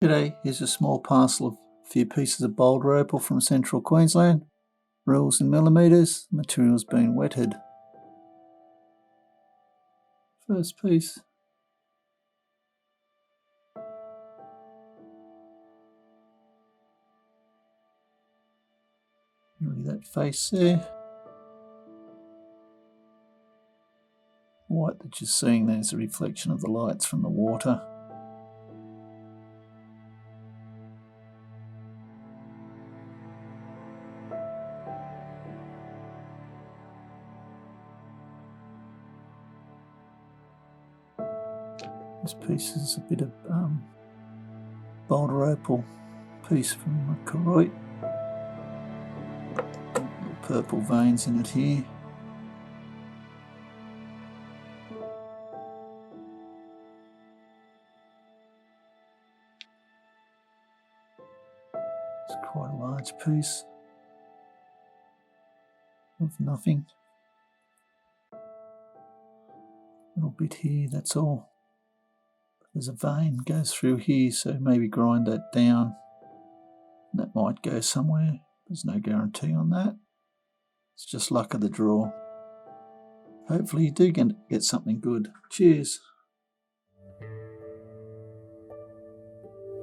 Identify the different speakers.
Speaker 1: G'day, here's a small parcel of a few pieces of Boulder Opal from central Queensland. Rules in millimetres, materials being wetted. First piece. Really that face there. White that you're seeing there is a reflection of the lights from the water. This piece is a bit of Boulder Opal piece from Koroit. Little purple veins in it here. It's quite a large piece of nothing. A little bit here, that's all. There's a vein goes through here, so maybe grind that down. That might go somewhere. There's no guarantee on that. It's just luck of the draw. Hopefully you do get something good. Cheers.